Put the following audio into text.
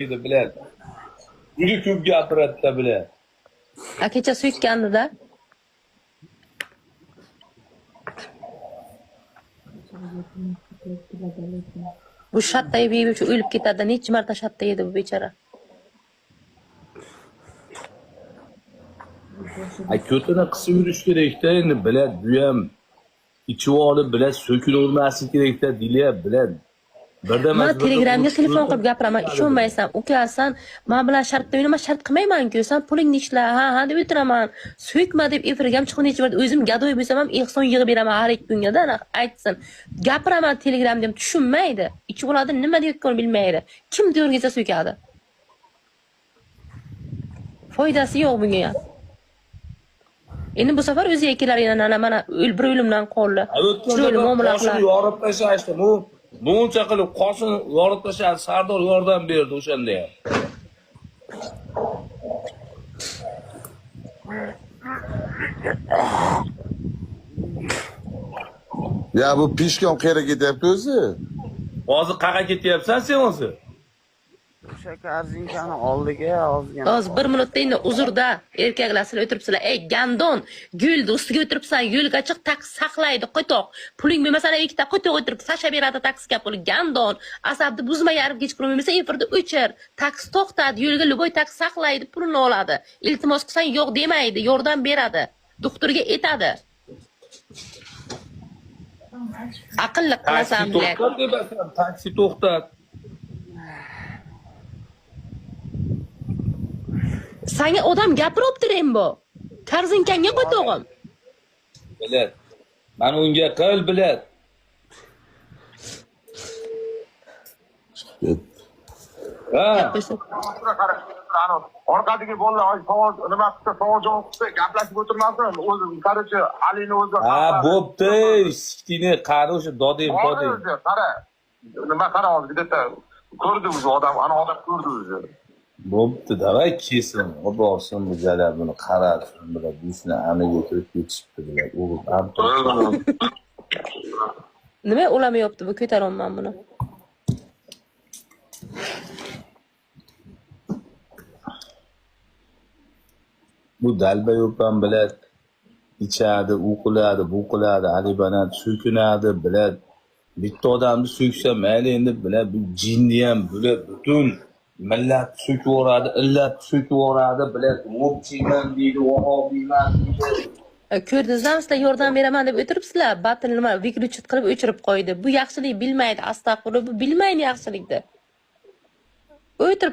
bilan. Juda ko'p gapiradi bilan. Kecha suykandida. Bu shatta yeb uchun o'lib ketadi. Necha marta shatta yedi bu bechora. Ko'tini qisib yurish kerakda endi bilan bu ham ichib olib bilan so'kinavermaslik kerakda Dilya bilan. Men Telegramga telefon qilib gapiraman. Ishonmaysan, ukasan, men bilan shartda o'ynaman, shart qilmayman-ku. Sen pulingni ishla, ha deb o'tiraman. So'kma deb efirga ham chiqib necha bor o'zim gadoy bo'lsam ham ehson yig'ib beraman har ikki kunga-da, aytsin. Gapiraman Telegramda ham tushunmaydi. Ichib oladi, nima deyotganini bilmaydi. Kim o'rgitsa so'kadi. Foydasi yo'q bunga ham. Endi bu safar o'ziga kelar yana mana bir o'limdan qoldi. Chiroyli muomala qiladi. Yorib tashlashdi. Buncha qilib qo'shin yorib tashladi, Sardor yordam berdi o'shanda ham. Ya bu pishkom qayerga ketyapti o'zi? Hozir qayerga ketyapsan sen o'zi? O'sha korzinkani oldiga ozgina. Hozir 1 minutda endi uzrda erkaklar sizlar o'tiribsizlar. Ey gandon, gulni ustiga o'tiribsan, yo'lga chiq, taksi saqlaydi, qo'toq. Puling bo'lmasa ikkita qo'toq o'tirib sasha beradi taksiga pul. Gandon, asabni buzma yarib kechqurun bo'lmasa efirda o'chir. Taksi to'xtadi, yo'lga luboy taksi saqlaydi, pulni oladi. Iltimos qilsang yo'q demaydi, yordam beradi. Doktorga aytadi. Aqlli qilasan bilan. Taksi to'xtat. Sanga odam gapiribdir bu. Korzinkangga qo'tog'im. Bilat. Men unga qil bilat. Ha. Orqadagi bolalar savol nima qilsa savol javob qilsa gaplashib o'tirmasin. O'zi qarachi Alini o'zi. Ha, bo'pti. Siktini qari o'sha doding poding. Qara. Nima qara hozir bitta ko'rdi o'zi odam, ana odam ko'rdi o'zi. Bo'pti, davay kesin. Oborsin bu jala buni qarasin bilan buyishni aniga kirib ketishibdi bilan. O'g'il ham Nima ulamayapti bu, ko'taraman buni. Bu dalba yo'pan bilan ichadi, u qiladi, bu qiladi, alibanat so'kinadi bilan. Bitta odamni so'ksa mayli endi bilan bu jinni ham bular butun millat so'kivoradi, illat so'kivoradi bilan o'pchiyman deydi, vahobiyman deydi. Ko'rdingizmi, sizlar yordam beraman deb o'tiribsizlar. Batil nima vyuklchit qilib o'chirib qo'ydi. Bu yaxshilik bilmaydi, astag'firullah, bu bilmaydi yaxshilikni. O'tirib